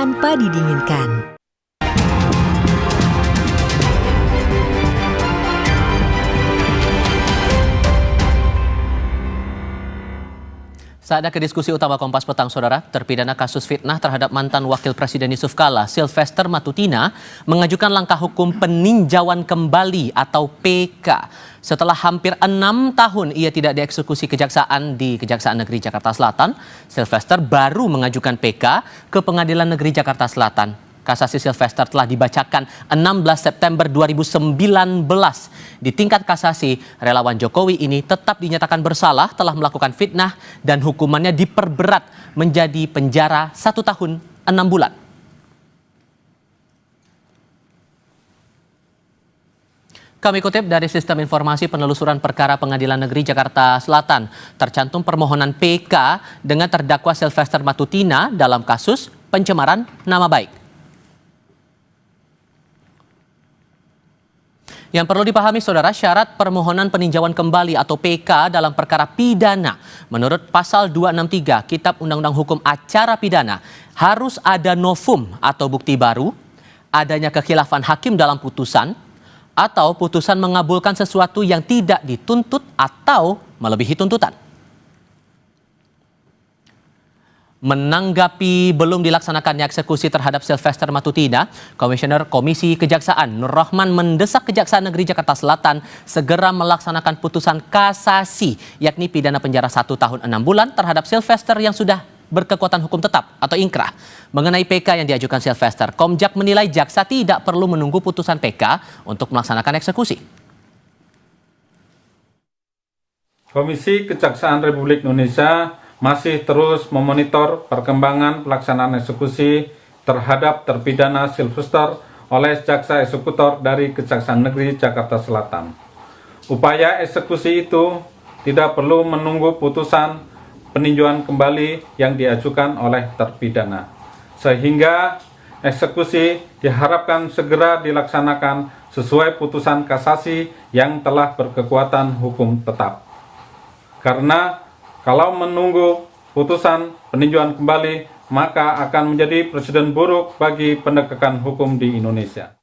tanpa didinginkan. Saatnya ke diskusi utama Kompas Petang, Saudara. Terpidana kasus fitnah terhadap mantan Wakil Presiden Yusuf Kala, Sylvester Matutina, mengajukan langkah hukum peninjauan kembali atau PK. Setelah hampir 6 tahun ia tidak dieksekusi kejaksaan di Kejaksaan Negeri Jakarta Selatan, Sylvester baru mengajukan PK ke Pengadilan Negeri Jakarta Selatan. Kasasi Sylvester telah dibacakan 16 September 2019. Di tingkat kasasi, relawan Jokowi ini tetap dinyatakan bersalah telah melakukan fitnah dan hukumannya diperberat menjadi penjara 1 tahun 6 bulan. Kami kutip dari Sistem Informasi Penelusuran Perkara Pengadilan Negeri Jakarta Selatan. Tercantum permohonan PK dengan terdakwa Sylvester Matutina dalam kasus pencemaran nama baik. Yang perlu dipahami, Saudara, syarat permohonan peninjauan kembali atau PK dalam perkara pidana menurut pasal 263 Kitab Undang-Undang Hukum Acara Pidana harus ada novum atau bukti baru, adanya kekhilafan hakim dalam putusan, atau putusan mengabulkan sesuatu yang tidak dituntut atau melebihi tuntutan. Menanggapi belum dilaksanakannya eksekusi terhadap Sylvester Matutina, Komisioner Komisi Kejaksaan Nur Rahman mendesak Kejaksaan Negeri Jakarta Selatan segera melaksanakan putusan kasasi, yakni pidana penjara 1 tahun 6 bulan terhadap Sylvester yang sudah berkekuatan hukum tetap atau inkrah. Mengenai PK yang diajukan Sylvester, Komjak menilai jaksa tidak perlu menunggu putusan PK untuk melaksanakan eksekusi. Komisi Kejaksaan Republik Indonesia masih terus memonitor perkembangan pelaksanaan eksekusi terhadap terpidana Sylvester oleh jaksa eksekutor dari Kejaksaan Negeri Jakarta Selatan. Upaya eksekusi itu tidak perlu menunggu putusan peninjauan kembali yang diajukan oleh terpidana, sehingga eksekusi diharapkan segera dilaksanakan sesuai putusan kasasi yang telah berkekuatan hukum tetap. Karena kalau menunggu putusan peninjauan kembali, maka akan menjadi presiden buruk bagi penegakan hukum di Indonesia.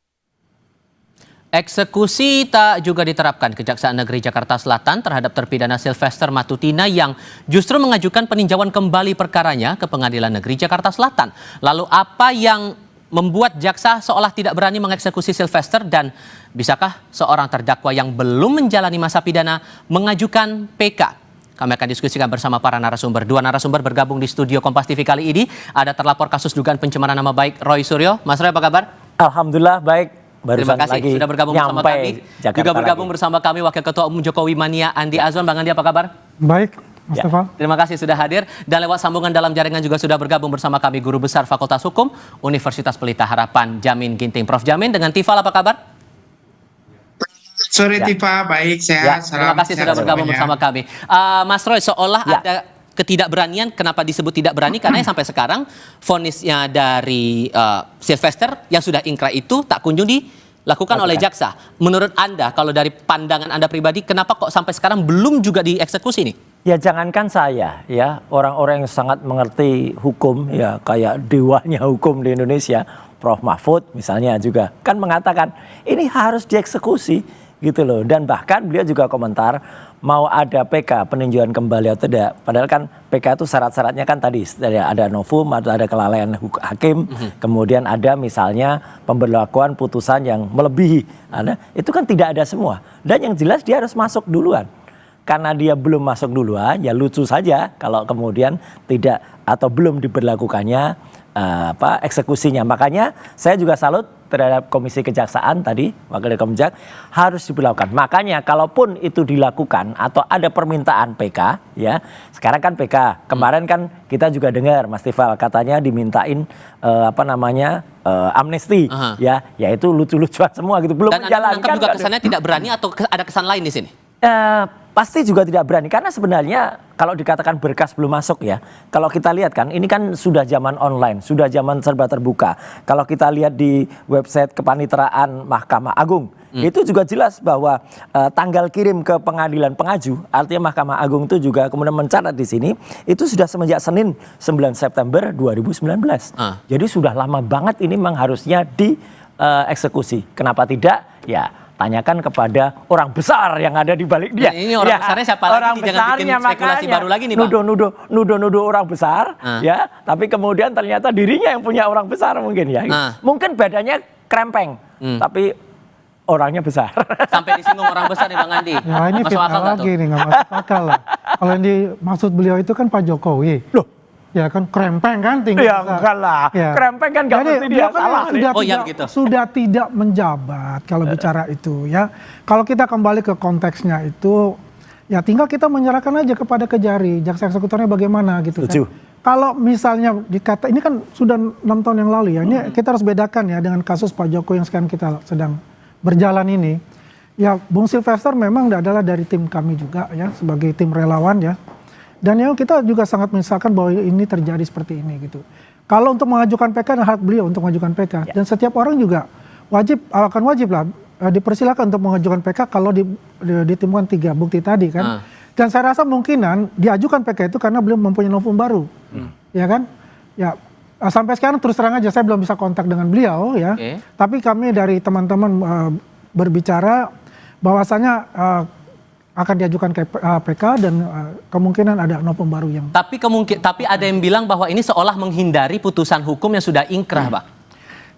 Eksekusi tak juga diterapkan Kejaksaan Negeri Jakarta Selatan terhadap terpidana Sylvester Matutina yang justru mengajukan peninjauan kembali perkaranya ke Pengadilan Negeri Jakarta Selatan. Lalu apa yang membuat jaksa seolah tidak berani mengeksekusi Sylvester, dan bisakah seorang terdakwa yang belum menjalani masa pidana mengajukan PK? Kami akan diskusikan bersama para narasumber. 2 narasumber bergabung di studio Kompas TV kali ini. Ada terlapor kasus dugaan pencemaran nama baik Roy Suryo. Mas Roy, apa kabar? Alhamdulillah baik. Terima kasih sudah bergabung bersama kami. Juga bergabung bersama kami Wakil Ketua Umum Jokowi Mania Andi Azwan. Bang Andi, apa kabar? Baik, Mustafa. Terima kasih sudah hadir. Dan lewat sambungan dalam jaringan juga sudah bergabung bersama kami Guru Besar Fakultas Hukum Universitas Pelita Harapan Jamin Ginting. Prof Jamin, dengan Tifal apa kabar? Sore Tifa, baik, sehat. Terima kasih sudah bergabung bersama kami. Mas Roy, seolah ada ketidakberanian. Kenapa disebut tidak berani? Karena sampai sekarang vonisnya dari Sylvester yang sudah inkrah itu tak kunjung dilakukan oleh jaksa. Menurut Anda, kalau dari pandangan Anda pribadi, kenapa kok sampai sekarang belum juga dieksekusi nih? Ya jangankan saya, ya orang-orang yang sangat mengerti hukum, ya kayak dewanya hukum di Indonesia, Prof Mahfud misalnya juga kan mengatakan ini harus dieksekusi. Gitu loh, dan bahkan beliau juga komentar mau ada PK peninjauan kembali atau tidak, padahal kan PK itu syarat-syaratnya kan tadi ada novum atau ada kelalaian hakim, kemudian ada misalnya pemberlakuan putusan yang melebihi, itu kan tidak ada semua, dan yang jelas dia harus masuk duluan. Karena dia belum masuk duluan, ya lucu saja kalau kemudian tidak atau belum diberlakukannya eksekusinya. Makanya saya juga salut terhadap Komisi Kejaksaan tadi, Wakil Komjak, harus diberlakukan. Makanya kalaupun itu dilakukan atau ada permintaan PK, ya sekarang kan PK, kemarin kan kita juga dengar Mas Tifal katanya dimintain amnesti, ya itu lucu-lucuan semua gitu, belum dan menjalankan. Dan Anda menangkap juga kesannya tidak berani atau ada kesan lain di sini? Pasti juga tidak berani, karena sebenarnya kalau dikatakan berkas belum masuk ya, kalau kita lihat kan ini kan sudah zaman online, sudah zaman serba terbuka. Kalau kita lihat di website Kepaniteraan Mahkamah Agung Itu juga jelas bahwa tanggal kirim ke pengadilan pengaju, artinya Mahkamah Agung itu juga kemudian mencatat di sini, itu sudah semenjak Senin 9 September 2019. Jadi sudah lama banget ini memang harusnya dieksekusi. Kenapa tidak? Ya tanyakan kepada orang besar yang ada di balik dia. Ini orang besarnya siapa lagi? Orang Jangan bikin besarnya, spekulasi baru lagi nih, Bang. Nuduh orang besar, ya. Tapi kemudian ternyata dirinya yang punya orang besar mungkin ya. Mungkin badannya krempeng, tapi orangnya besar. Sampai disinggung orang besar nih Bang Andi. Ya ini Masuk fitnah akal nggak lagi tuh? nih, nggak masuk akal lah. Kalau yang dimaksud beliau itu kan Pak Jokowi. Loh, Ya kan krempeng kan tinggi. ya enggak lah. Ya. Krempeng kan enggak Jadi mesti dia beliau kan salah. sudah Oh, ya tidak, begitu. sudah tidak menjabat kalau bicara itu ya. Kalau kita kembali ke konteksnya itu, ya tinggal kita menyerahkan aja kepada Kejari, jaksa eksekutornya bagaimana gitu Setuju. kan. Kalau misalnya dikata, ini kan sudah 6 tahun yang lalu ya, ini kita harus bedakan ya dengan kasus Pak Jokowi yang sekarang kita sedang berjalan ini. Ya Bung Sylvester memang adalah dari tim kami juga ya, sebagai tim relawan ya. Dan yang kita juga sangat menyesalkan bahwa ini terjadi seperti ini gitu. Kalau untuk mengajukan PK, hak beliau untuk mengajukan PK. Dan setiap orang juga akan wajib lah dipersilakan untuk mengajukan PK kalau ditemukan 3 bukti tadi kan. Dan saya rasa kemungkinan diajukan PK itu karena beliau mempunyai novum baru, ya kan? Ya sampai sekarang terus terang aja saya belum bisa kontak dengan beliau ya. Tapi kami dari teman-teman berbicara bahwasanya akan diajukan ke PK dan kemungkinan ada novum baru yang. Tapi ada yang bilang bahwa ini seolah menghindari putusan hukum yang sudah ingkrah, Bang.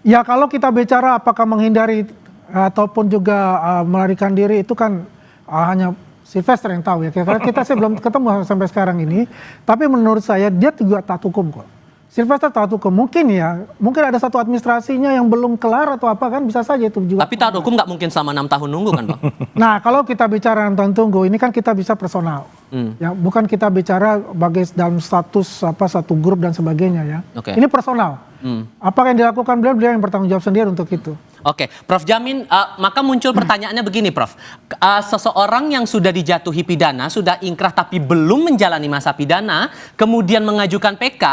Ya kalau kita bicara apakah menghindari ataupun juga melarikan diri itu kan hanya Sylvester yang tahu ya. Karena kita sih belum ketemu sampai sekarang ini. Tapi menurut saya dia juga taat hukum kok. Sylvester taat hukum mungkin ada satu administrasinya yang belum kelar atau apa kan bisa saja itu juga. Tapi taat hukum nggak mungkin selama 6 tahun nunggu kan, Bang? Nah kalau kita bicara 6 tahun tunggu ini kan kita bisa personal. Ya bukan kita bicara dalam status satu grup dan sebagainya ya. Ini personal. Apa yang dilakukan beliau yang bertanggung jawab sendiri untuk itu. Oke, Prof Jamin, maka muncul pertanyaannya begini, Prof. Seseorang yang sudah dijatuhi pidana, sudah ingkrah tapi belum menjalani masa pidana, kemudian mengajukan PK,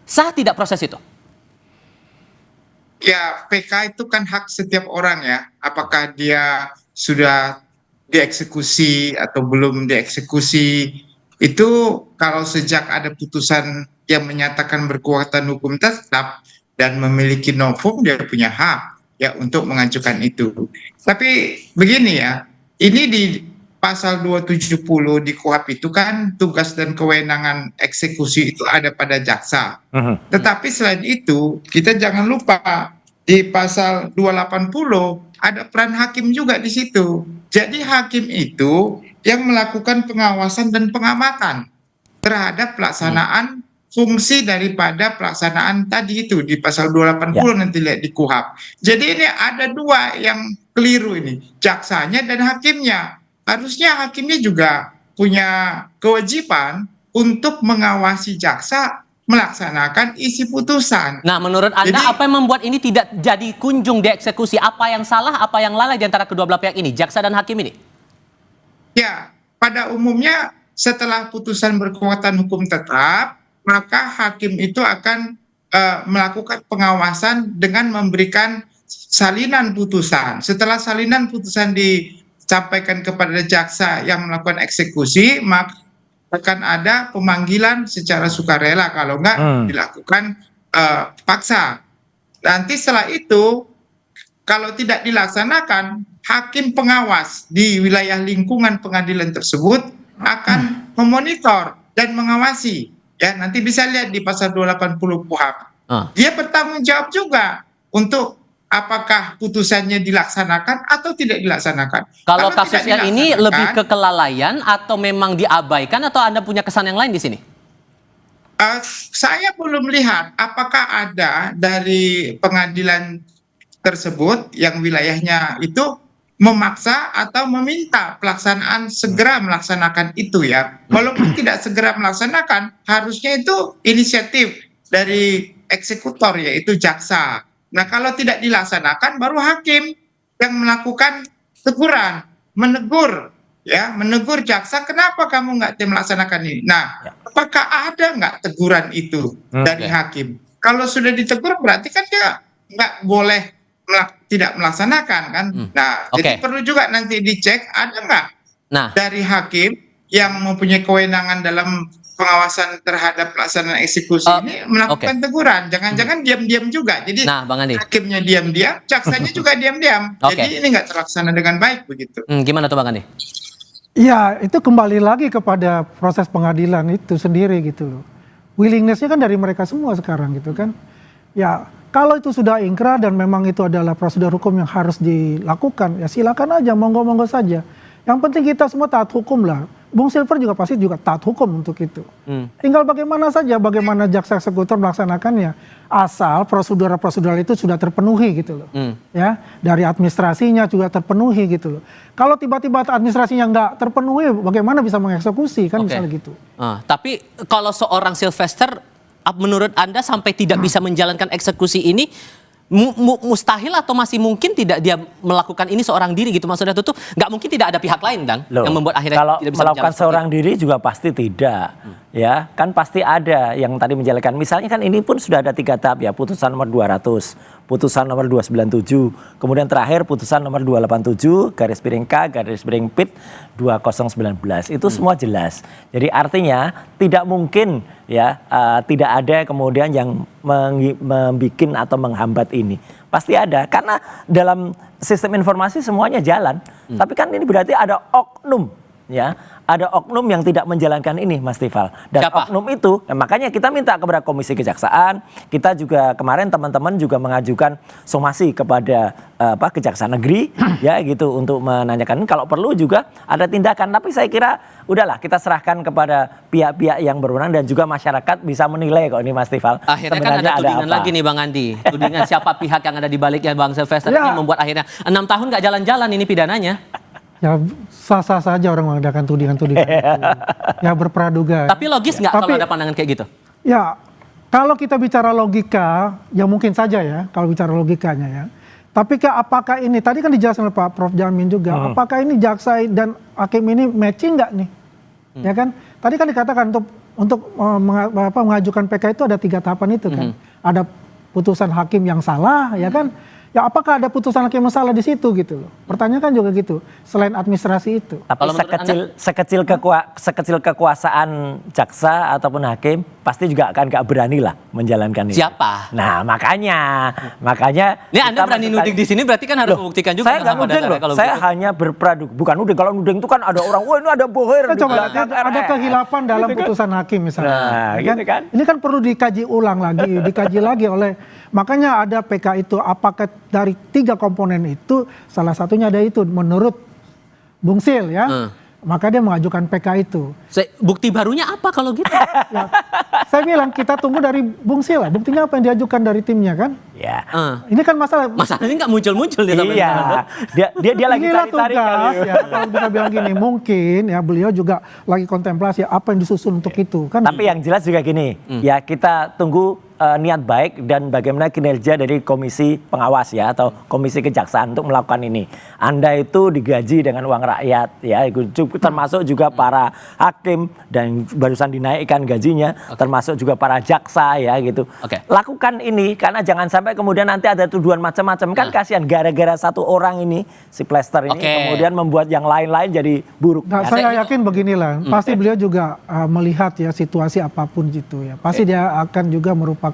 sah tidak proses itu? Ya, PK itu kan hak setiap orang ya. Apakah dia sudah dieksekusi atau belum dieksekusi. Itu kalau sejak ada putusan yang menyatakan berkekuatan hukum tetap dan memiliki novum, dia punya hak ya untuk mengajukan itu. Tapi begini ya, ini di pasal 270 di KUHP itu kan tugas dan kewenangan eksekusi itu ada pada jaksa. Tetapi selain itu, kita jangan lupa di pasal 280 ada peran hakim juga di situ. Jadi hakim itu yang melakukan pengawasan dan pengamatan terhadap pelaksanaan fungsi daripada pelaksanaan tadi itu di pasal 280 nanti lihat di KUHP. Jadi ini ada dua yang keliru ini, jaksanya dan hakimnya. Harusnya hakimnya juga punya kewajiban untuk mengawasi jaksa melaksanakan isi putusan. Nah, menurut Anda apa yang membuat ini tidak jadi kunjung dieksekusi? Apa yang salah, apa yang lalai di antara kedua belah pihak ini, jaksa dan hakim ini? Ya, pada umumnya setelah putusan berkekuatan hukum tetap, maka hakim itu akan melakukan pengawasan dengan memberikan salinan putusan. Setelah salinan putusan disampaikan kepada jaksa yang melakukan eksekusi, maka akan ada pemanggilan secara sukarela, kalau enggak dilakukan paksa. Nanti setelah itu, kalau tidak dilaksanakan, hakim pengawas di wilayah lingkungan pengadilan tersebut akan memonitor dan mengawasi. Ya, nanti bisa lihat di pasal 280 KUHP. Dia bertanggung jawab juga untuk apakah putusannya dilaksanakan atau tidak dilaksanakan. Kalau kasusnya ini lebih ke kelalaian atau memang diabaikan atau Anda punya kesan yang lain di sini? Saya belum melihat apakah ada dari pengadilan tersebut yang wilayahnya itu memaksa atau meminta pelaksanaan segera melaksanakan itu ya. Walaupun tidak segera melaksanakan, harusnya itu inisiatif dari eksekutor yaitu jaksa. Nah, kalau tidak dilaksanakan baru hakim yang melakukan teguran, menegur jaksa, kenapa kamu nggak melaksanakan ini? Nah, apakah ada nggak teguran itu dari hakim? Kalau sudah ditegur berarti kan dia nggak boleh tidak melaksanakan kan. Nah, jadi Oke. perlu juga nanti dicek ada nggak Nah, dari hakim yang mempunyai kewenangan dalam pengawasan terhadap pelaksanaan eksekusi ini melakukan teguran. Jangan-jangan diam-diam juga. Jadi nah Bang Andi, hakimnya diam-diam, jaksanya juga diam-diam. Oke. Jadi ini nggak terlaksana dengan baik begitu. gimana tuh Bang Andi? Ya, itu kembali lagi kepada proses pengadilan itu sendiri gitu loh. Willingness-nya kan dari mereka semua sekarang gitu kan. Ya, kalau itu sudah ingkrah dan memang itu adalah prosedur hukum yang harus dilakukan, ya silakan aja, monggo-monggo saja. Yang penting kita semua taat hukum lah. Bung Silver juga pasti juga taat hukum untuk itu. Tinggal bagaimana saja, bagaimana jaksa eksekutor melaksanakannya. Asal prosedur-prosedur itu sudah terpenuhi gitu loh. Ya, dari administrasinya juga terpenuhi gitu loh. Kalau tiba-tiba administrasinya nggak terpenuhi, bagaimana bisa mengeksekusi kan Oke. misalnya gitu. Tapi kalau seorang Sylvester, menurut Anda sampai tidak bisa menjalankan eksekusi ini, mustahil atau masih mungkin tidak dia melakukan ini seorang diri gitu? Maksudnya itu tuh nggak mungkin tidak ada pihak lain, Dang, Loh, yang membuat akhirnya kalau tidak bisa melakukan berjalan seperti seorang diri juga pasti tidak, ya kan pasti ada yang tadi menjalankan. Misalnya kan ini pun sudah ada 3 tahap ya, putusan nomor 200, putusan nomor 297, kemudian terakhir putusan nomor 287 garis miring K garis miring PIT 2019 itu semua jelas. Jadi artinya tidak mungkin ya tidak ada kemudian yang membikin atau menghambat ini. Pasti ada karena dalam sistem informasi semuanya jalan. Tapi kan ini berarti ada oknum ya, ada oknum yang tidak menjalankan ini Mas Tifal. Dan Siapa? oknum itu makanya kita minta kepada Komisi Kejaksaan, kita juga kemarin teman-teman juga mengajukan somasi kepada Kejaksaan Negeri ya gitu untuk menanyakan kalau perlu juga ada tindakan. Tapi saya kira udahlah kita serahkan kepada pihak-pihak yang berwenang dan juga masyarakat bisa menilai kok ini Mas Tifal. Akhirnya kan ada tudingan lagi nih Bang Andi. Tudingan siapa pihak yang ada di baliknya Bang Sylvester ini membuat akhirnya 6 tahun nggak jalan-jalan ini pidananya. Ya sah-sah saja orang mengadakan tudingan-tudingan itu. Ya berpraduga. Tapi logis nggak kalau ada pandangan kayak gitu? Ya, kalau kita bicara logika, ya mungkin saja ya, kalau bicara logikanya ya. Tapi apakah ini, tadi kan dijelaskan oleh Pak Prof. Jamin juga, apakah ini jaksa dan hakim ini matching nggak nih? Ya kan, tadi kan dikatakan untuk mengajukan PK itu ada 3 tahapan itu kan. Ada putusan hakim yang salah, ya kan. Ya apakah ada putusan hakim yang salah di situ gitu loh. Pertanyaan kan juga gitu, selain administrasi itu. Tapi Kalau menurut sekecil kekuasaan jaksa ataupun hakim pasti juga akan gak berani lah menjalankan itu. Siapa? Nah makanya. Ini Anda berani nuding di sini berarti kan harus membuktikan juga. Saya nggak nuding loh. Saya hanya berpraduga. Bukan nuding. Kalau nuding itu kan ada orang, wah ini ada bohir. Kita coba lihat ada kehilapan dalam putusan hakim misalnya. Nah, gitu kan. Ini kan perlu dikaji ulang lagi, dikaji lagi oleh, makanya ada PK itu, apakah dari 3 komponen itu salah satunya ada itu menurut Bung Sil ya. Maka dia mengajukan PK itu. Bukti barunya apa kalau gitu? Ya, saya bilang kita tunggu dari Bung Sil lah. Buktinya apa yang diajukan dari timnya kan? Ya. Ini kan Masalahnya nggak muncul-muncul di Iya. Dia lagi inilah cari-cari tugas kali. ya. Kalau bisa bilang gini, mungkin ya beliau juga lagi kontemplasi apa yang disusun untuk itu kan. Tapi yang jelas juga gini, ya kita tunggu niat baik dan bagaimana kinerja dari komisi pengawas ya atau komisi kejaksaan untuk melakukan ini. Anda itu digaji dengan uang rakyat ya, termasuk juga para hakim dan barusan dinaikkan gajinya, termasuk juga para jaksa ya gitu. Lakukan ini karena jangan sampai kemudian nanti ada tuduhan macam-macam kan kasihan gara-gara 1 orang ini si Plester ini kemudian membuat yang lain-lain jadi buruk. Nah, saya yakin beginilah, pasti beliau juga melihat ya situasi apapun gitu ya. Pasti dia akan juga merupakan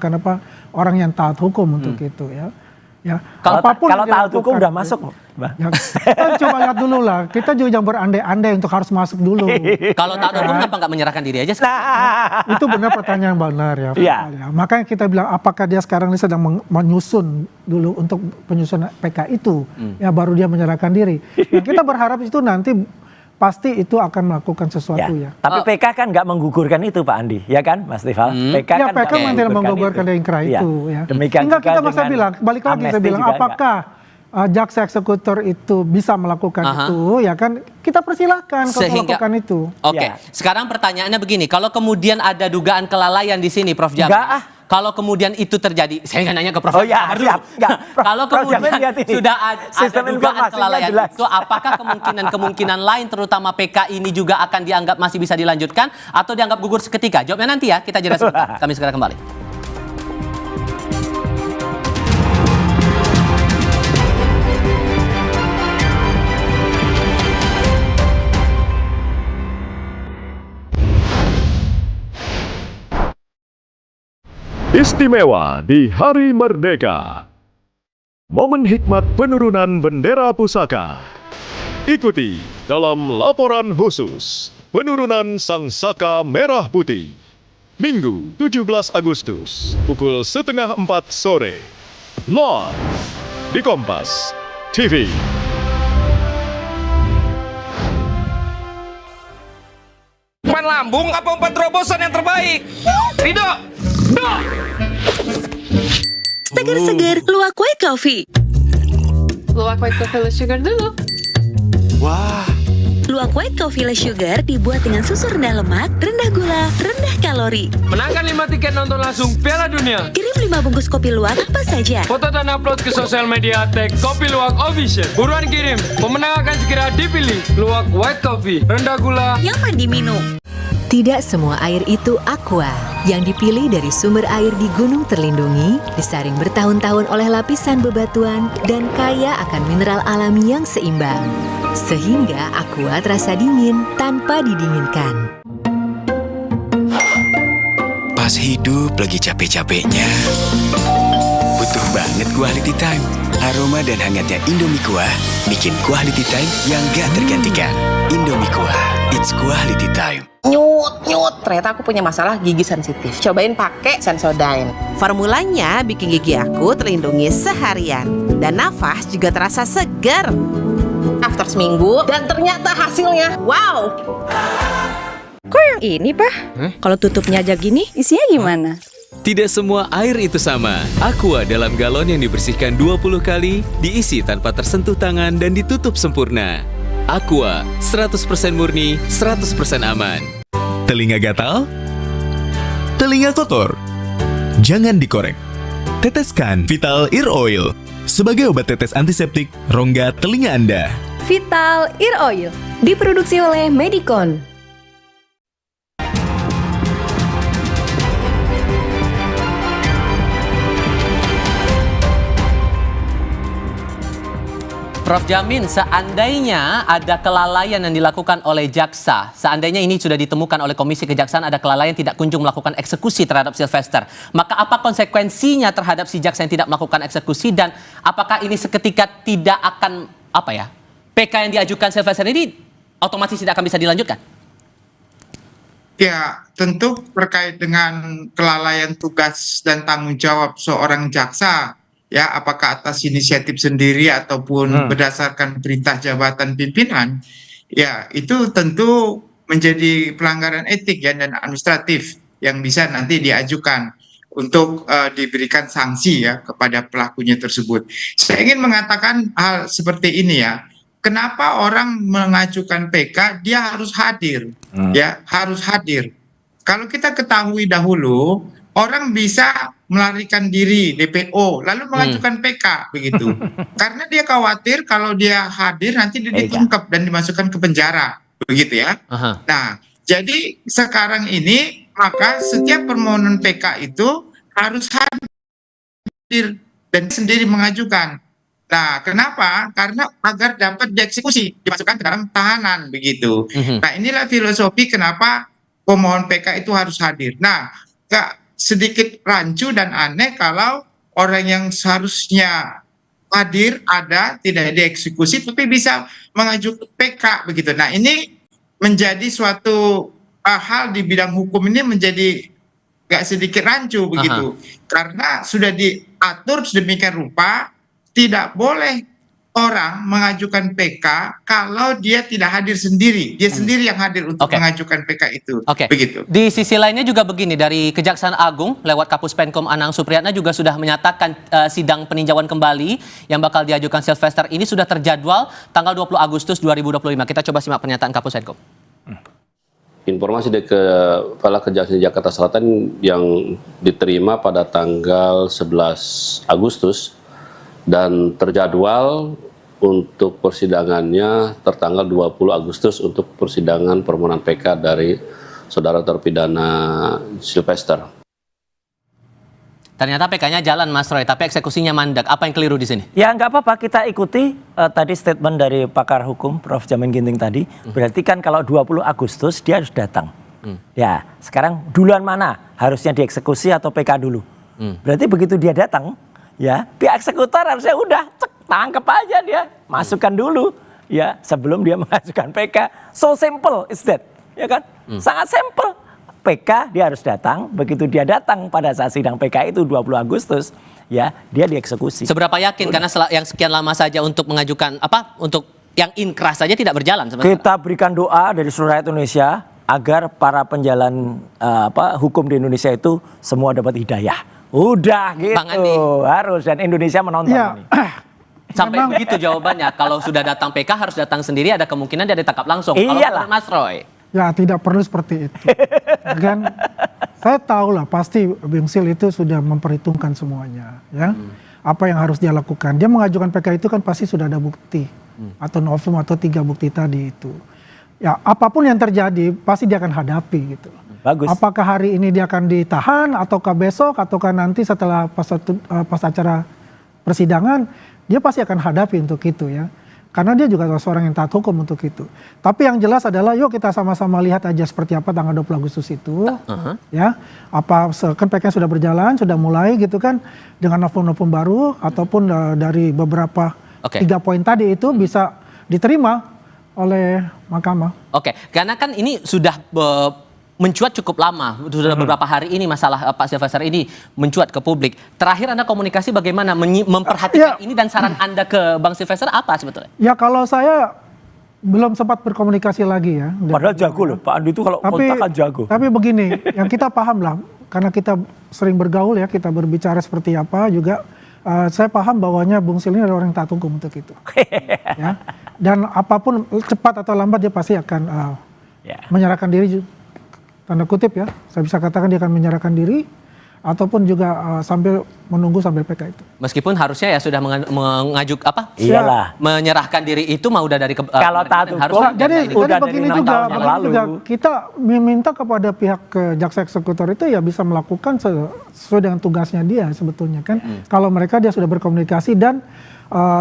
orang yang taat hukum untuk itu ya. Ya, kalau taat hukum udah ya. masuk, Mbak. Ya, kita coba lihat dulu lah. Kita juga jangan berandai-andai untuk harus masuk dulu. Kalau taat hukum kenapa nggak menyerahkan diri aja? Itu benar pertanyaan benar ya. Iya. Ya. Makanya kita bilang apakah dia sekarang ini sedang menyusun dulu untuk penyusunan PK itu, ya baru dia menyerahkan diri. Nah, kita berharap itu nanti pasti itu akan melakukan sesuatu ya. Tapi PK kan nggak menggugurkan itu Pak Andi, ya kan Mas Tifal? PK Ya, kan PK memang tidak menggugurkan ingkrah itu. Ya. Demikian Tinggal juga kita masa dengan bilang, balik lagi saya bilang, apakah jaksa eksekutor itu bisa melakukan itu, ya kan? Kita persilahkan kalau melakukan itu. Sekarang pertanyaannya begini, kalau kemudian ada dugaan kelalaian di sini, Prof. Jamin. Kalau kemudian itu terjadi, saya nggak nanya ke Prof. Siap. Kalau kemudian sudah ada dugaan kelalaian itu, apakah kemungkinan lain terutama PK ini juga akan dianggap masih bisa dilanjutkan atau dianggap gugur seketika? Jawabnya nanti ya, kita jeda sebentar. Kami segera kembali. Istimewa di Hari Merdeka. Momen hikmat penurunan bendera pusaka. Ikuti dalam laporan khusus penurunan Sang Saka Merah Putih. Minggu 17 Agustus pukul 3:30 sore. Live di Kompas TV. Umpan lambung apa umpan terobosan yang terbaik? Ridho! Do! Seger-seger luwak white coffee. Luwak white coffee less sugar dulu. Wah, Luwak white coffee less sugar dibuat dengan susu rendah lemak, rendah gula, rendah kalori. menangkan 5 tiket nonton langsung Piala Dunia. Kirim 5 bungkus kopi luwak apa saja. Foto dan upload ke sosial media tag Kopi Luwak Official. Buruan kirim, pemenang akan segera dipilih. Luwak white coffee, rendah gula. Nyaman diminum. Tidak semua air itu aqua. Yang dipilih dari sumber air di gunung terlindungi, disaring bertahun-tahun oleh lapisan bebatuan, dan kaya akan mineral alami yang seimbang. Sehingga aqua terasa dingin tanpa didinginkan. Pas hidup lagi capek-capeknya, butuh banget quality time. Aroma dan hangatnya Indomie Kuah bikin quality time yang gak tergantikan. Indomie Kuah, it's quality time. Nyut, ternyata aku punya masalah gigi sensitif. Cobain pakai Sensodyne. Formulanya bikin gigi aku terlindungi seharian. Dan nafas juga terasa segar. After seminggu, dan ternyata hasilnya, wow! Kok yang ini, Pak? Kalau tutupnya aja gini, isinya gimana? Tidak semua air itu sama. Aqua dalam galon yang dibersihkan 20 kali, diisi tanpa tersentuh tangan dan ditutup sempurna. Aqua, 100% murni, 100% aman. Telinga gatal? Telinga kotor? Jangan dikorek. Teteskan Vital Ear Oil sebagai obat tetes antiseptik rongga telinga Anda. Vital Ear Oil diproduksi oleh Medicon. Prof Jamin, seandainya ada kelalaian yang dilakukan oleh jaksa, seandainya ini sudah ditemukan oleh Komisi Kejaksaan ada kelalaian tidak kunjung melakukan eksekusi terhadap Sylvester, maka apa konsekuensinya terhadap si jaksa yang tidak melakukan eksekusi, dan apakah ini seketika tidak akan, PK yang diajukan Sylvester ini otomatis tidak akan bisa dilanjutkan? Ya, tentu terkait dengan kelalaian tugas dan tanggung jawab seorang jaksa, ya, apakah atas inisiatif sendiri ataupun berdasarkan perintah jabatan pimpinan, ya itu tentu menjadi pelanggaran etik ya dan administratif yang bisa nanti diajukan untuk diberikan sanksi ya kepada pelakunya tersebut. Saya ingin mengatakan hal seperti ini ya. Kenapa orang mengajukan PK dia harus hadir, ya harus hadir. Kalau kita ketahui dahulu, orang bisa melarikan diri DPO lalu mengajukan PK begitu. Karena dia khawatir kalau dia hadir nanti dia ditangkap dan dimasukkan ke penjara begitu ya. Nah, jadi sekarang ini maka setiap permohonan PK itu harus hadir dan sendiri mengajukan. Nah, kenapa? Karena agar dapat dieksekusi, dimasukkan ke dalam tahanan begitu. Nah, inilah filosofi kenapa pemohon PK itu harus hadir. Nah, sedikit rancu dan aneh kalau orang yang seharusnya hadir ada tidak dieksekusi tapi bisa mengajukan PK begitu. Nah, ini menjadi suatu hal di bidang hukum ini menjadi gak sedikit rancu begitu. Karena sudah diatur sedemikian rupa tidak boleh orang mengajukan PK kalau dia tidak hadir sendiri. Dia sendiri yang hadir untuk mengajukan PK itu. Begitu. Di sisi lainnya juga begini, dari Kejaksaan Agung lewat Kapus Penkom Anang Supriyatna juga sudah menyatakan sidang peninjauan kembali yang bakal diajukan Sylvester ini sudah terjadwal tanggal 20 Agustus 2025. Kita coba simak pernyataan Kapus Penkom. Informasi dari Kepala Kejaksaan Jakarta Selatan yang diterima pada tanggal 11 Agustus dan terjadwal untuk persidangannya tertanggal 20 Agustus untuk persidangan permohonan PK dari saudara terpidana Sylvester. Ternyata PK-nya jalan, Mas Roy, tapi eksekusinya mandek. Apa yang keliru di sini? Ya nggak apa-apa, kita ikuti tadi statement dari pakar hukum Prof. Jamin Ginting tadi. Berarti kan kalau 20 Agustus dia harus datang. Ya, sekarang duluan mana? Harusnya dieksekusi atau PK dulu? Berarti begitu dia datang, ya pihak eksekutor harusnya udah tangkap aja dia, masukkan dulu, ya sebelum dia mengajukan PK. So simple is that, ya kan? Sangat simple. PK dia harus datang, begitu dia datang pada saat sidang PK itu 20 Agustus, ya dia dieksekusi. Seberapa yakin karena yang sekian lama saja untuk mengajukan untuk yang inkrah saja tidak berjalan sebenarnya. Kita berikan doa dari seluruh rakyat Indonesia agar para penjalan hukum di Indonesia itu semua dapat hidayah. Udah gitu, harus, dan Indonesia menonton ini. Sampai begitu jawabannya. Kalau sudah datang PK harus datang sendiri, ada kemungkinan dia ditangkap langsung. Iyalah. Kalau Mas Roy. Ya tidak perlu seperti itu. Kan saya tahu lah pasti Bung Sil itu sudah memperhitungkan semuanya, ya. Apa yang harus dia lakukan. Dia mengajukan PK itu kan pasti sudah ada bukti atau novum atau 3 bukti tadi itu. Ya apapun yang terjadi pasti dia akan hadapi gitu. Bagus. Apakah hari ini dia akan ditahan ataukah besok ataukah nanti setelah pas acara persidangan dia pasti akan hadapi untuk itu, ya. Karena dia juga seorang yang taat hukum untuk itu. Tapi yang jelas adalah yuk kita sama-sama lihat aja seperti apa tanggal 20 Agustus itu. Ya, kan PK sudah berjalan, sudah mulai gitu kan. Dengan novum-novum baru ataupun dari beberapa 3 poin tadi itu bisa diterima oleh mahkamah. Oke, karena kan ini sudah mencuat cukup lama, sudah beberapa hari ini masalah Pak Sylvester ini mencuat ke publik. Terakhir Anda komunikasi bagaimana memperhatikan ini dan saran Anda ke Bang Sylvester apa sebetulnya? Ya kalau saya belum sempat berkomunikasi lagi ya. Padahal jago loh, Pak Andi itu kalau kontak kan jago. Tapi begini, yang kita paham lah, karena kita sering bergaul ya, kita berbicara seperti apa juga, saya paham bahwanya Bung Sil ini adalah orang yang taat hukum untuk itu. Ya. Dan apapun cepat atau lambat dia pasti akan menyerahkan diri. Tanda kutip ya, saya bisa katakan dia akan menyerahkan diri ataupun juga sambil menunggu sambil PK itu. Meskipun harusnya ya sudah mengajukan Iyalah. menyerahkan diri itu mah udah dari kalau taat hukum jadi begini juga kita meminta kepada pihak jaksa eksekutor itu ya bisa melakukan sesuai dengan tugasnya dia sebetulnya kan. Kalau mereka dia sudah berkomunikasi dan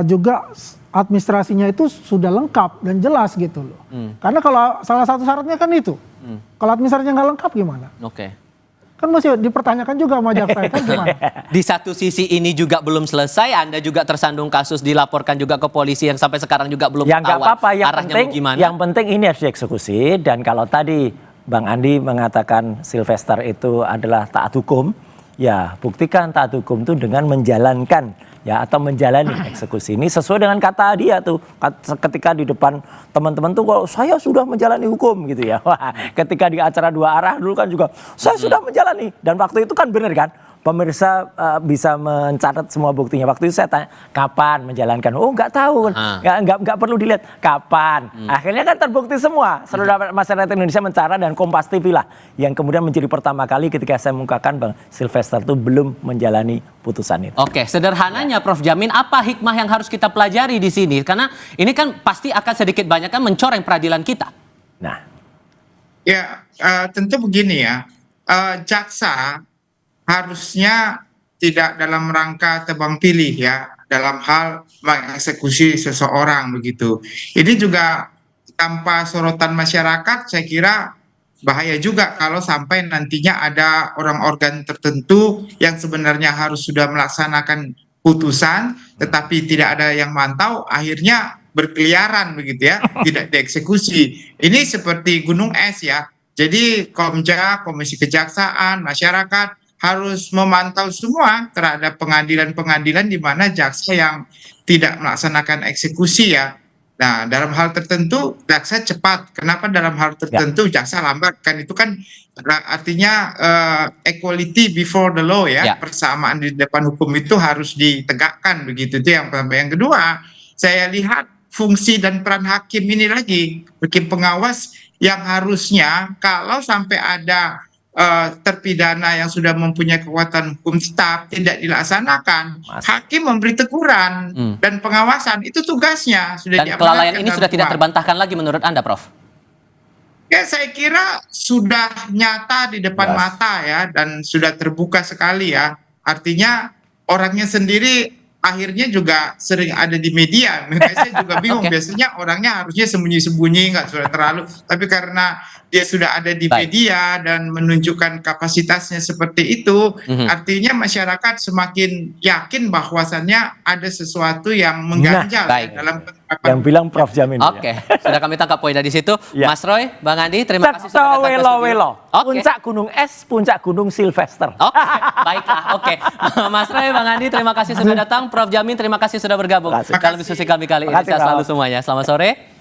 juga administrasinya itu sudah lengkap dan jelas gitu loh. Karena kalau salah satu syaratnya kan itu. Kalau administrasinya nggak lengkap gimana? Oke. Kan masih dipertanyakan juga sama jaksa kan gimana? Di satu sisi ini juga belum selesai, Anda juga tersandung kasus dilaporkan juga ke polisi yang sampai sekarang juga belum ya, tahu arahnya mau gimana. Yang penting ini harus dieksekusi, dan kalau tadi Bang Andi mengatakan Sylvester itu adalah taat hukum, ya buktikan taat hukum itu dengan menjalankan ya atau menjalani eksekusi ini sesuai dengan kata dia tuh ketika di depan teman-teman tuh kalau saya sudah menjalani hukum gitu ya. Wah, ketika di acara 2 arah dulu kan juga saya sudah menjalani, dan waktu itu kan benar kan pemirsa bisa mencatat semua buktinya. Waktu itu saya tanya kapan menjalankan, oh nggak tahu, nggak perlu dilihat kapan. Akhirnya kan terbukti semua, seluruh masyarakat Indonesia mencatat, dan Kompas TV lah yang kemudian menjadi pertama kali ketika saya mengungkapkan Bang Sylvester itu belum menjalani putusan itu. Oke, sederhananya Prof Jamin, apa hikmah yang harus kita pelajari di sini? Karena ini kan pasti akan sedikit banyak kan mencoreng peradilan kita. Nah, ya tentu begini ya, jaksa harusnya tidak dalam rangka tebang pilih ya dalam hal mengeksekusi seseorang begitu. Ini juga tanpa sorotan masyarakat saya kira bahaya juga kalau sampai nantinya ada orang-organ tertentu yang sebenarnya harus sudah melaksanakan putusan tetapi tidak ada yang mantau, akhirnya berkeliaran begitu ya, tidak dieksekusi. Ini seperti gunung es ya. Jadi Komja, Komisi Kejaksaan, masyarakat harus memantau semua terhadap pengadilan-pengadilan di mana jaksa yang tidak melaksanakan eksekusi ya. Nah, dalam hal tertentu jaksa cepat. Kenapa dalam hal tertentu jaksa lambat? Kan itu kan artinya equality before the law ya. Persamaan di depan hukum itu harus ditegakkan begitu. Itu yang pertama. Yang kedua, saya lihat fungsi dan peran hakim ini lagi, hakim pengawas yang harusnya kalau sampai ada terpidana yang sudah mempunyai kekuatan hukum tetap tidak dilaksanakan, hakim memberi teguran dan pengawasan, itu tugasnya sudah diamanatkan. Dan kelalaian ini sudah tidak terbantahkan lagi menurut Anda, Prof? Ya, saya kira sudah nyata di depan mata ya, dan sudah terbuka sekali ya. Artinya orangnya sendiri akhirnya juga sering ada di media. Makanya saya juga bingung. Biasanya orangnya harusnya sembunyi-sembunyi, nggak sudah terlalu. Tapi karena dia sudah ada di media dan menunjukkan kapasitasnya seperti itu, artinya masyarakat semakin yakin bahwasannya ada sesuatu yang mengganjal dalam penerapan. Yang bilang Prof Jamin. Oke, sudah kami tangkap poin dari situ. Mas Roy, Bang Andi, terima kasih sudah datang ke studio. Puncak gunung es, puncak gunung Sylvester. Oke, baiklah. Oke, Mas Roy, Bang Andi, terima kasih sudah datang. Prof Jamin, terima kasih sudah bergabung dalam diskusi kami kali ini. Sehat selalu semuanya. Selamat sore.